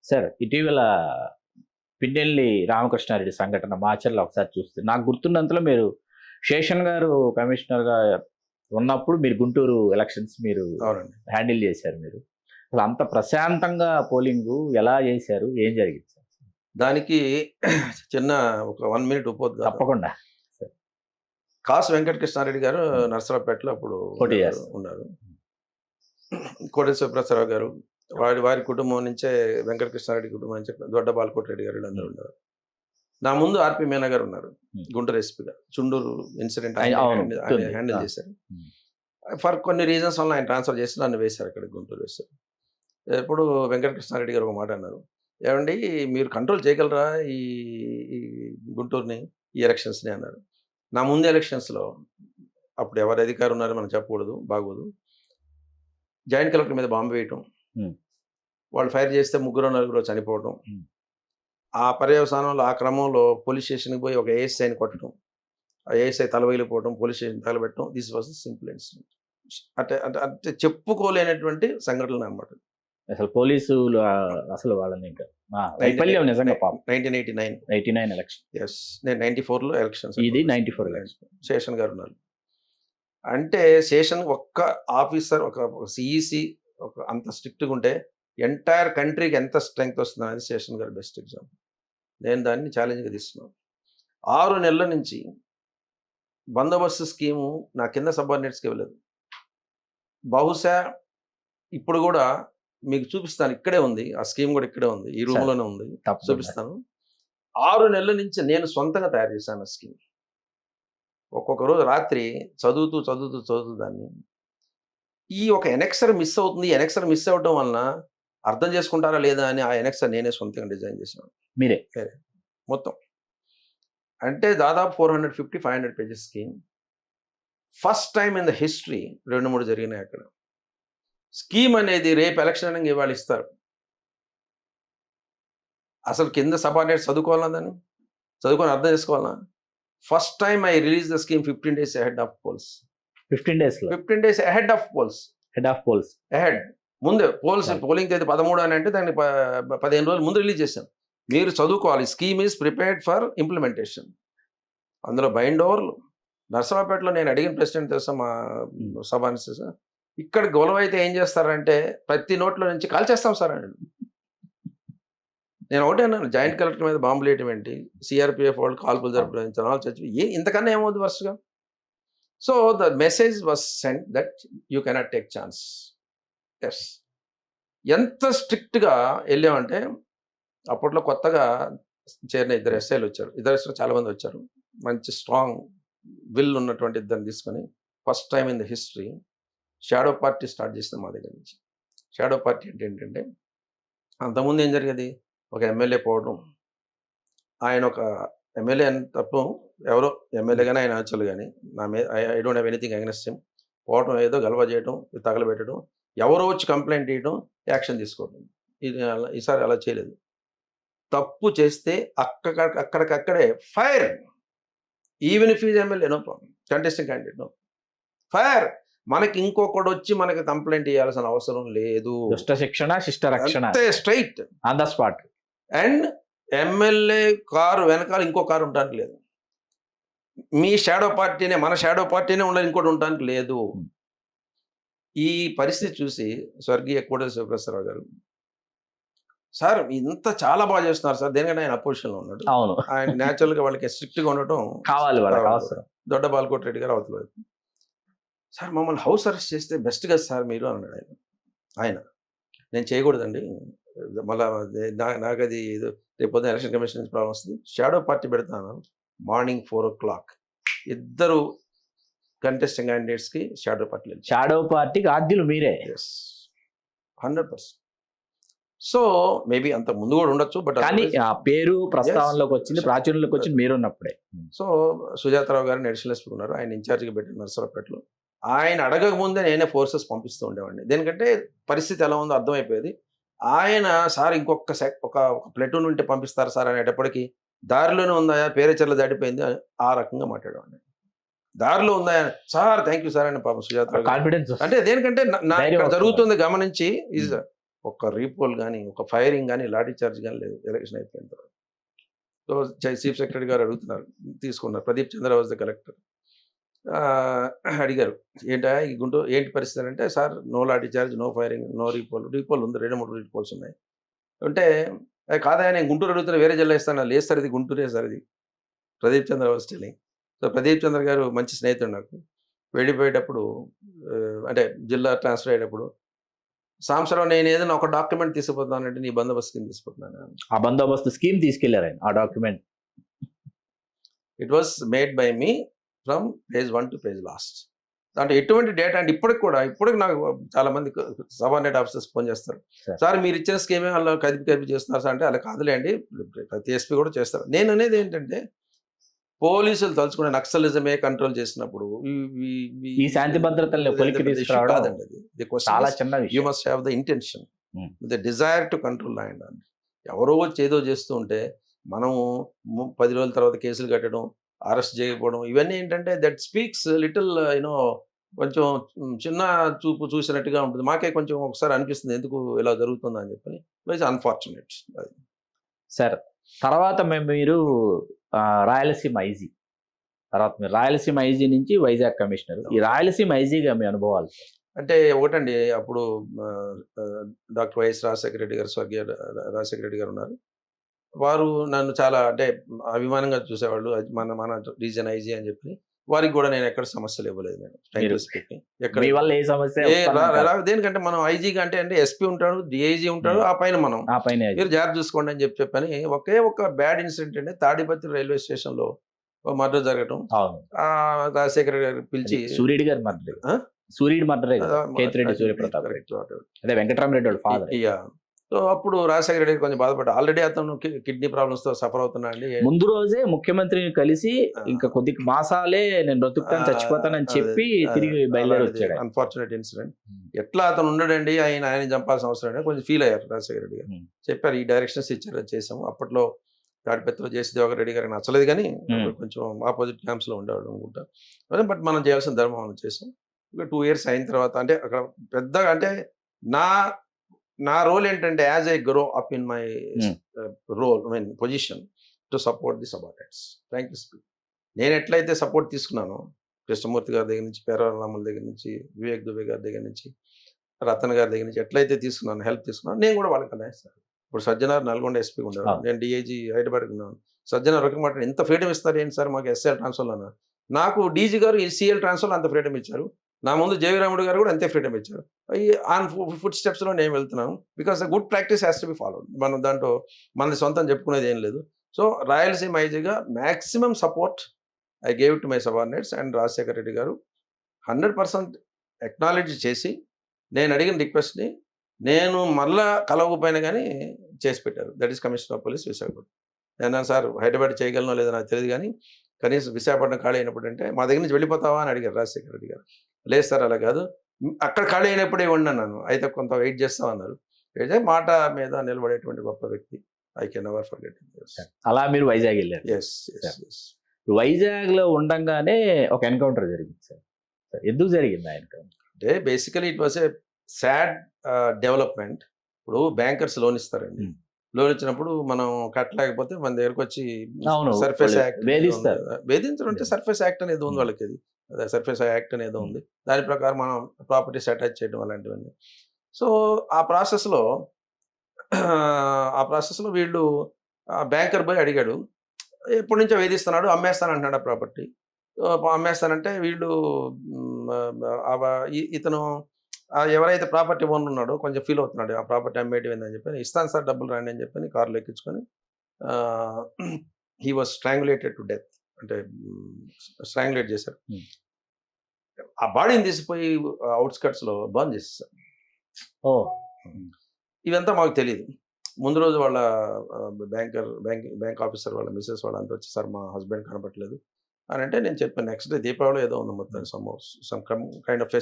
Sir ఇటీవల పిన్నెల్లి రామకృష్ణారెడ్డి సంఘటన మాచర్లో ఒకసారి చూస్తే నాకు గుర్తున్నంతలో మీరు శేషన్ గారు కమిషనర్గా ఉన్నప్పుడు మీరు గుంటూరు ఎలక్షన్స్ మీరు అవునండి. హ్యాండిల్ చేశారు. మీరు అసలు అంత ప్రశాంతంగా పోలింగ్ ఎలా చేశారు, ఏం జరిగింది సార్? దానికి చిన్న ఒక 1 మినిట్ ఉపోద్ఘాతం. తప్పకుండా కాసు వెంకటకృష్ణారెడ్డి గారు నర్సరావుపేటలో అప్పుడు పోటీ చేస్తారు. ఉన్నారు. కోటేశ్వర శివప్రసాదరావు గారు, వారి కుటుంబం నుంచే, వెంకటకృష్ణారెడ్డి కుటుంబం నుంచే దొడ్డ బాలకోటి గారు వీళ్ళందరూ ఉన్నారు. నా ముందు ఆర్పి మీనా గారు ఉన్నారు, గుంటూరు ఎస్పీగా. చుండూరు ఇన్సిడెంట్ హ్యాండిల్ చేశారు. ఫర్ కొన్ని రీజన్స్ వల్ల ఆయన ట్రాన్స్ఫర్ చేసి నన్ను వేశారు అక్కడ, గుంటూరు వేశారు. ఎప్పుడు వెంకటకృష్ణారెడ్డి గారు ఒక మాట అన్నారు, ఏమండి మీరు కంట్రోల్ చేయగలరా ఈ గుంటూరుని, ఈ ఎలక్షన్స్ని అన్నారు. నా ముందు ఎలక్షన్స్లో అప్పుడు ఎవరు అధికారం ఉన్నారో మనం చెప్పకూడదు, బాగోదు. జాయింట్ కలెక్టర్ మీద బాంబు వేయటం, వాళ్ళు ఫైర్ చేస్తే 3-4 చనిపోవడం, ఆ పర్యవసానంలో ఆ క్రమంలో పోలీస్ స్టేషన్కి పోయి ఒక ఏఎస్ఐని కొట్టడం, ఆ ఏఎస్ఐ తలవైలిపోవడం, పోలీస్ స్టేషన్ తగలబెట్టడం. This was the simple incident. అంటే అంటే అంటే చెప్పుకోలేనటువంటి సంఘటనలు అనమాట. అసలు పోలీసులు అసలు వాళ్ళని ఇంకా వైఫల్యం నిజంగా పాపం. 1989 ఎలక్షన్. ఎస్, నేను 94లో ఎలక్షన్స్. ఇది 94 ఎలక్షన్. శేషన్ గారు ఉన్నారు. అంటే శేషన్ ఒక్క ఆఫీసర్, ఒక సిఈసి ఒక అంత స్ట్రిక్ట్గా ఉంటే ఎంటైర్ కంట్రీకి ఎంత స్ట్రెంగ్త్ వస్తుంది అనేది శేషన్ గారు బెస్ట్ ఎగ్జాంపుల్. నేను దాన్ని ఛాలెంజ్గా తీస్తున్నాను. 6 నెలల నుంచి బందోబస్తు స్కీము నా కింద సబార్డినేట్స్కి ఇవ్వలేదు. బహుశా ఇప్పుడు కూడా మీకు చూపిస్తాను, ఇక్కడే ఉంది ఆ స్కీమ్, కూడా ఇక్కడే ఉంది, ఈ రూమ్లోనే ఉంది, చూపిస్తాను. 6 నెలల నుంచి నేను సొంతంగా తయారు చేశాను ఆ స్కీమ్. ఒక్కొక్క రోజు రాత్రి చదువుతూ దాన్ని, ఈ ఒక ఎనెక్సర్ మిస్ అవుతుంది, ఎనెక్సర్ మిస్ అవ్వడం వలన అర్థం చేసుకుంటారా లేదా అని ఆ ఎనెక్సర్ నేనే సొంతంగా డిజైన్ చేశాను, మీరే మొత్తం. అంటే దాదాపు 450-500 pages scheme. First time in the history 2-3 జరిగినాయి అక్కడ. స్కీమ్ అనేది రేపు ఎలక్షన్ అనగా ఇవాళ ఇస్తారు. అసలు కింద సబార్డినేట్స్ చదువుకోవాలా, దాన్ని చదువుకొని అర్థం చేసుకోవాలా. First time I release the scheme 15 days ahead of polls. 15 days ahead of polls. ahead. ముందే పోలింగ్ తేదీ 13 అని అంటే దాన్ని 15 రోజులు ముందు రిలీజ్ చేశాం. మీరు చదువుకోవాలి, scheme is prepared for implementation. అందులో బైండ్ ఓవర్లు. నర్సరావుపేటలో నేను అడిగిన ప్రెసిడెంట్ తెలుసా, మా సబార్డినేట్స్, ఇక్కడ గొడవ అయితే ఏం చేస్తారంటే ప్రతి నోట్లో నుంచి కాల్ చేస్తాం సార్ అని. నేను ఒకటే అన్నాను, జాయింట్ కలెక్టర్ మీద బాంబులు వేయటం ఏంటి, సిఆర్పిఎఫ్ వాళ్ళు కాల్పులు జరపడం, జనాలు చచ్చి ఇంతకన్నా ఏమవుతుంది వరుసగా. So the message was sent that you cannot take chance. Yes, ఎంత స్ట్రిక్ట్గా వెళ్ళామంటే అప్పట్లో కొత్తగా చేరిన 2 ఎస్ఐలు వచ్చారు. 2 ఎస్ఐలు చాలామంది వచ్చారు, మంచి స్ట్రాంగ్ విల్ ఉన్నటువంటి ఇద్దరిని తీసుకొని first time in the history shadow party start చేసిన మా దగ్గర నుంచి. షాడో పార్టీ అంటే ఏంటంటే, అంతకుముందు ఏం జరిగేది, ఒక ఎమ్మెల్యే పోవడం, ఆయన ఒక ఎమ్మెల్యే అని తప్పు, ఎవరో ఎమ్మెల్యే కానీ ఆయన ఆచలు కానీ, నా మీద I don't have anything against him, పోవడం, ఏదో గలవ చేయడం, తగలబెట్టడం, ఎవరో వచ్చి కంప్లైంట్ ఇవ్వడం, యాక్షన్ తీసుకోవడం. ఇది ఈసారి అలా చేయలేదు. తప్పు చేస్తే అక్కడికక్కడే fire, even if is MLA no problem, contesting candidate no, fire. మనకి ఇంకొకటి వచ్చి మనకి కంప్లైంట్ ఇవ్వాల్సిన అవసరం లేదు. దుష్ట శిక్షణ శిష్ట రక్షణ, straight on the spot. And MLA car వెనకాల ఇంకో కారు ఉండడానికి లేదు. మీ షాడో పార్టీనే, మన షాడో పార్టీనే ఉండాలి, ఇంకోటి ఉండడానికి లేదు. ఈ పరిస్థితి చూసి స్వర్గీయ కోటేశ్వర శివప్రసాదరావు గారు, సార్ ఇంత చాలా బాగా చేస్తున్నారు సార్, దేనికంటే ఆయన అపోజిషన్లో ఉన్నాడు, అవును, ఆయన న్యాచురల్గా వాళ్ళకి స్ట్రిక్ట్గా ఉండటం కావాలి, అవసరం. దొడ్డ బాలకోటి రెడ్డి గారు అవతల, సార్ మమ్మల్ని హౌస్ అరెస్ట్ చేస్తే బెస్ట్ కదా సార్ మీరు అన్నాడు ఆయన. నేను చేయకూడదండి, మళ్ళీ నాకు అది రేపు పొద్దున ఎలక్షన్ కమిషన్ నుంచి ప్రాబ్లం వస్తుంది, షాడో పార్టీ పెడతాను, మార్నింగ్ 4 o'clock 2 కంటెస్టింగ్ క్యాండిడేట్స్కి షాడో పార్టీకి ఆద్యులు మీరే. 100%. సో మేబీ అంత ముందు కూడా ఉండొచ్చు, బట్ కానీ ఆ పేరు ప్రస్తావనలోకి వచ్చింది, ప్రాచుర్యంలోకి వచ్చింది మీరు ఉన్నప్పుడే. సో సుజాతారావు గారిని అడిషనల్ ఎస్పీ ఉన్నారు, ఆయన ఇన్ఛార్జ్గా పెట్టిన నర్సరావుపేటలో. ఆయన అడగక ముందే నేనే ఫోర్సెస్ పంపిస్తూ ఉండేవాడిని, దేనికంటే పరిస్థితి ఎలా ఉందో అర్థమైపోయేది. ఆయన సార్ ఇంకొక ఒక ప్లెటూన్ ఉంటే పంపిస్తారు సార్ అనేటప్పటికీ, దారిలోనే ఉందా, పేరేచర్ల దాటిపోయింది, ఆ రకంగా మాట్లాడేవాడిని. దారిలో ఉందా సార్, థ్యాంక్ యూ సార్ అని పాపం సుజాత కాన్ఫిడెన్స్. అంటే దేనికంటే జరుగుతుంది గమనించి, ఈజ్ ఒక్క రీపోల్ కానీ, ఒక ఫైరింగ్ కానీ, లాఠీ చార్జ్ కానీ లేదు ఎలక్షన్ అయిపోయిన తర్వాత. సో చీఫ్ సెక్రటరీ గారు అడుగుతున్నారు, తీసుకున్నారు. Pradeep Chandra was the collector. అడిగారు, ఏంటా ఈ గుంటూరు ఏంటి పరిస్థితి అంటే, sir no lathi charge, no firing, no repoll. Repoll ఉంది, 2-3 రీపోల్స్ ఉన్నాయి. అంటే కాదా నేను గుంటూరు అడుగుతున్నా, వేరే జిల్లా ఇస్తాను. లేదు సార్ ఇది గుంటూరే సార్ ఇది. Pradeep Chandra was telling. So Pradeep చంద్ర గారు మంచి స్నేహితుడు నాకు. వెళ్ళిపోయేటప్పుడు అంటే జిల్లా ట్రాన్స్ఫర్ అయ్యేటప్పుడు, సాంబశివరావు నేను ఏదైనా ఒక డాక్యుమెంట్ తీసుకుపోతానంటే నీ బందోబస్తు కింద తీసుకుపోతున్నాను. ఆ బందోబస్తు స్కీమ్ తీసుకెళ్లారు ఆయన, ఆ document. It was made by me from page 1 to page last. అంటే ఎటువంటి డేటా అంటే ఇప్పటికి నాకు చాలా మంది సబార్డినేట్ ఆఫీసర్స్ ఫోన్ చేస్తారు, Sir. సార్ మీరు ఇచ్చిన స్కీమే అలా కదిపి చేస్తున్నారు సార్ అంటే, అలా కాదులేండి ప్రతి ఎస్పీ కూడా చేస్తారు. నేను అనేది ఏంటంటే, పోలీసులు తలుచుకునే నక్సలిజమే కంట్రోల్ చేసినప్పుడు ఈ శాంతి భద్రతల్ని కొలిక్కి తీసుకురావడం కాదండి అది. ది చాలా క్వశ్చన్ చిన్న యూ విషయం. Must have the intention, Hmm. The desire to control land అని. ఎవరో వచ్చి ఏదో చేస్తూ ఉంటే మనము 10 రోజుల తర్వాత కేసులు కట్టడం, అరెస్ట్ చేయకపోవడం, ఇవన్నీ ఏంటంటే దట్ స్పీక్స్ లిటిల్ యూనో కొంచెం చిన్న చూపు చూసినట్టుగా ఉంటుంది. మాకే కొంచెం ఒకసారి అనిపిస్తుంది ఎందుకు ఇలా జరుగుతుందా అని చెప్పి. It's unfortunate. సార్ తర్వాత మీరు రాయలసీమ ఐజీ, తర్వాత మీరు రాయలసీమ ఐజీ నుంచి వైజాగ్ కమిషనర్. ఈ రాయలసీమ ఐజీగా మీ అనుభవాలు? అంటే ఒకటండి, అప్పుడు డాక్టర్ వైఎస్ రాజశేఖర రెడ్డి గారు, స్వర్గీయ రాజశేఖర రెడ్డి గారు ఉన్నారు. వారు నన్ను చాలా అంటే అభిమానంగా చూసేవాళ్ళు. అది మన రీజన్ ఐజీ అని చెప్పి. వారికి కూడా నేను ఎక్కడ సమస్యలు ఇవ్వలేదు. నేను ఫ్రాంక్లీ స్పీకింగ్ ఎక్కడ మీ వల్ల ఏ సమస్య దేనికంటే మనం ఐజీగా అంటే ఎస్పీ ఉంటాడు, డిఐజీ ఉంటాడు, ఆ పైన మనం ఆ పైన మీరు జాగ్రత్త చూసుకోండి అని చెప్పని. ఒకే ఒక బ్యాడ్ ఇన్సిడెంట్ అంటే తాడిపత్రి రైల్వే స్టేషన్ లో మర్డర్ జరగటం. అవును, రాజశేఖర్ గారు పిలిచి సూర్యుడి గారి మర్డర్, సూర్యుడి మర్డరే కదా, కేతిరెడ్డి సూర్యప్రతాప్ రెడ్డి, అదే వెంకటరామరెడ్డి వాళ్ళ ఫాదర్. సో అప్పుడు రాజశేఖర రెడ్డి కొంచెం బాధపడ్డా. ఆల్రెడీ అతను కిడ్నీ ప్రాబ్లమ్స్ తో సఫర్ అవుతున్నా అండి. ముందు రోజే ముఖ్యమంత్రిని కలిసి ఇంకా కొద్ది మాసాలే నేను బ్రతుకుతాను చచ్చిపోతానని చెప్పి తిరిగి బయలుదేరి వచ్చాడు. Unfortunate incident. ఎట్లా అతను ఉండడండి, ఆయన చంపాల్సిన అవసరం లేదు కొంచెం ఫీల్ అయ్యారు రాజశేఖర రెడ్డి గారు. చెప్పారు, ఈ డైరెక్షన్స్ ఇచ్చారు, చేసాము. అప్పట్లో తాడిపత్రిలో జయదేవర్ రెడ్డి గారికి నచ్చలేదు, కానీ కొంచెం ఆపోజిట్ క్యాంప్స్ లో ఉండేవాడు అనుకుంటా. బట్ మనం చేయాల్సిన ధర్మం మనం చేసాం. ఒక 2 years అయిన తర్వాత అంటే అక్కడ పెద్దగా అంటే నా రోల్ ఏంటంటే, as I grow up in my role position to support the subordinates. Frankly speaking, నేను ఎట్లయితే సపోర్ట్ తీసుకున్నానో కృష్ణమూర్తి గారి దగ్గర నుంచి, పేరారాముల దగ్గర నుంచి, వివేక్ దుబే గారి దగ్గర నుంచి, రతన్ గారి దగ్గర నుంచి ఎట్లయితే తీసుకున్నాను, హెల్ప్ తీసుకున్నాను, నేను కూడా వాళ్ళకి ఇస్తాను. ఇప్పుడు సజ్జనార్ నల్గొండ ఎస్పీ ఉండేవాడు, నేను డిఐజీ హైదరాబాద్ ఉన్నాను. సజ్జనార్ ఒక మాట, ఎంత ఫ్రీడమ్ ఇస్తారు ఏంటి సార్ మాకు ఎస్ఎల్ ట్రాన్స్ఫర్ అన్నారు. నాకు డీజీ గారు సిఎల్ ట్రాన్స్ఫర్ అంత ఫ్రీడమ్ ఇచ్చారు. నా ముందు జయరాముడు గారు కూడా అంతే ఫ్రీడమ్ ఇచ్చారు. ఆన్ ఫుడ్ స్టెప్స్లో నేను వెళ్తున్నాను. Because the good practice has to be followed. మనం దాంట్లో మనది సొంతం చెప్పుకునేది ఏం లేదు. సో రాయలసీమ ఐజీగా maximum support I gave to my subordinates. And Rajasekhara Reddy గారు 100% అక్నాలెడ్జ్ చేసి నేను అడిగిన రిక్వెస్ట్ని నేను మళ్ళా కలవకపోయినా కానీ చేసి పెట్టారు. That is commissioner of police Visakhapatnam. నేను సార్ హైదరాబాద్ చేయగలనో లేదో నాకు తెలియదు, కానీ కనీసం విశాఖపట్నం ఖాళీ అయినప్పుడు అంటే మా దగ్గర నుంచి వెళ్ళిపోతావా అని అడిగారు రాజశేఖర రెడ్డి గారు. లేదు సార్ అలా కాదు, అక్కడ ఖాళీ అయినప్పుడే ఇవ్వండి అన్నాను. అయితే కొంత వెయిట్ చేస్తామన్నారు. అయితే మాట మీద నిలబడేటువంటి గొప్ప వ్యక్తి. I can never forget. అలా మీరు వైజాగ్ వెళ్ళారు. ఎస్. వైజాగ్ లో ఉండంగానే ఒక ఎన్కౌంటర్ జరిగింది సార్. ఎందుకు జరిగింది ఆ ఎన్కౌంటర్? అంటే basically it was a sad development. ఇప్పుడు బ్యాంకర్స్ లోన్ ఇస్తారండి. లోన్ ఇచ్చినప్పుడు మనం కట్టలేకపోతే మన దగ్గరకు వచ్చి సర్ఫేస్ యాక్ట్ వేధించడం అంటే సర్ఫేస్ యాక్ట్ అనేది ఉంది వాళ్ళకి. అది అదే సర్ఫేస్ యాక్ట్ అనేది ఉంది. దాని ప్రకారం మనం ప్రాపర్టీస్ అటాచ్ చేయడం అలాంటివన్నీ. సో ఆ ప్రాసెస్లో వీళ్ళు బ్యాంకర్ పోయి అడిగాడు, ఎప్పటి నుంచో వేధిస్తున్నాడు, అమ్మేస్తాను అంటున్నాడు ఆ ప్రాపర్టీ. అమ్మేస్తానంటే వీళ్ళు ఇతను ఎవరైతే ప్రాపర్టీ ఓనర్ ఉన్నాడో కొంచెం ఫీల్ అవుతున్నాడు, ఆ ప్రాపర్టీ అమ్మేయటం ఏందని చెప్పి. ఇస్తాను సార్ డబ్బులు రాండి అని చెప్పని కార్లో ఎక్కించుకొని హీ వాజ్ స్ట్రాంగులేటెడ్ టు డెత్. అంటే స్ట్రాంగులేట్ చేశారు. ఆ బాడీని తీసిపోయి అవుట్స్కట్స్లో బర్న్ చేసేసారు. ఇదంతా మాకు తెలియదు. ముందు రోజు వాళ్ళ బ్యాంక్ ఆఫీసర్ వాళ్ళ మిస్సెస్ వాళ్ళంతా వచ్చి, సార్ మా హస్బెండ్ కనపట్లేదు అని అంటే, నేను చెప్పాను నెక్స్ట్ డే దీపావళి ఏదో ఉంది మొత్తం, సమ్ కైండ్ ఆఫ్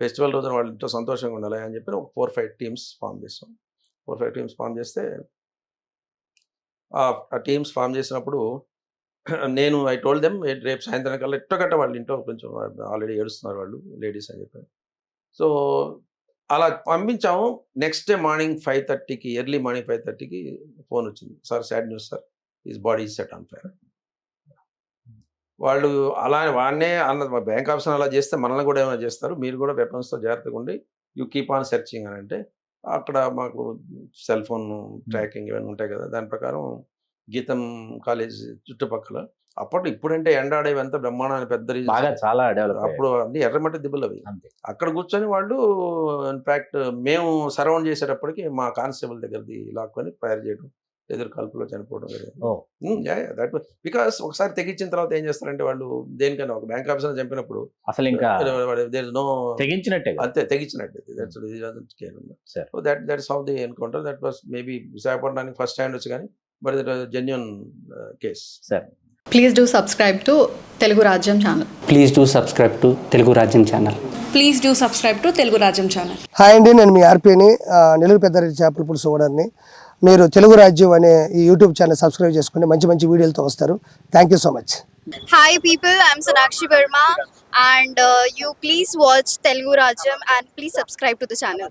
ఫెస్టివల్ రోజున వాళ్ళు ఇంట్లో సంతోషంగా ఉండాలి అని చెప్పి ఒక 4-5 టీమ్స్ ఫామ్ చేస్తాం. 4-5 టీమ్స్ ఫామ్ చేస్తే ఆ టీమ్స్ ఫామ్ చేసినప్పుడు నేను ఐ టోల్డ్ దెమ్ రేపు సాయంత్రం కల్లా ఎట్టగట్ట వాళ్ళ ఇంట్లో కొంచెం ఆల్రెడీ ఏడుస్తున్నారు వాళ్ళు లేడీస్ అని చెప్పాను. సో అలా పంపించాము. నెక్స్ట్ డే మార్నింగ్ 5:30కి ఎర్లీ మార్నింగ్ 5:30కి ఫోన్ వచ్చింది. Sir sad news sir. His body is set on fire. వాళ్ళు అలా వాడినే అన్న బ్యాంక్ ఆఫీసర్ అలా చేస్తే మనల్ని కూడా ఏమైనా చేస్తారు. మీరు కూడా వెపన్స్‌తో జాగ్రత్తగా ఉండి యూ కీప్ ఆన్ సెర్చింగ్ అని అంటే, అక్కడ మాకు సెల్ ఫోన్ ట్రాకింగ్ ఇవన్నీ ఉంటాయి కదా! దాని ప్రకారం గీతం కాలేజ్ చుట్టుపక్కల అప్పట్లో ఇప్పుడంటే ఎండాడేవి ఎంత బ్రహ్మాండమైన పెద్ద బాగా చాలా డెవలప్ అప్పుడు అన్నీ ఎర్రమట్టి దిబ్బలవి. అంతే. అక్కడ కూర్చొని వాళ్ళు ఇన్‌ఫాక్ట్ మేము సరౌండ్ చేసేటప్పటికి మా కానిస్టేబుల్ దగ్గరది లాక్కొని ఫైర్ చేయడం, ఎదురు కాల్పులో చనిపోవడం జరిగింది. ఓహ్! యాహ్! యాహ్! దట్ బికాస్ ఒకసారి తెగించిన తర్వాత ఏం చేస్తారంటే వాళ్ళు దేనికైనా ఒక బ్యాంక్ ఆఫీసర్‌ని చంపినప్పుడు అసలు ఇంకా దేర్ ఇస్ నో తెగించినట్టే కదా. అంతే తెగించినట్టు. That's he doesn't care. సరే. So that's how the encounter. That was maybe విశాఖపట్నానికి ఫస్ట్ హ్యాండ్ వచ్చు కానీ but it was genuine case. సరే. Please do subscribe to Telugu Rajyam channel. Please do subscribe to Telugu Rajyam channel. Please do subscribe to Telugu Rajyam channel. Hi అండి, నేను మీ ఆర్పీని నెల్లూరు పెద్దారెడ్డి చేపల పులుసు ఓనర్ని. మీరు తెలుగు రాజ్యం అనే ఈ యూట్యూబ్ ఛానల్ సబ్స్క్రైబ్ చేసుకుని మంచి మంచి వీడియోలతో వస్తారు. Thank you so much. Hi people, I'm Sonakshi Verma and you please watch Telugu Rajyam and please subscribe to the channel.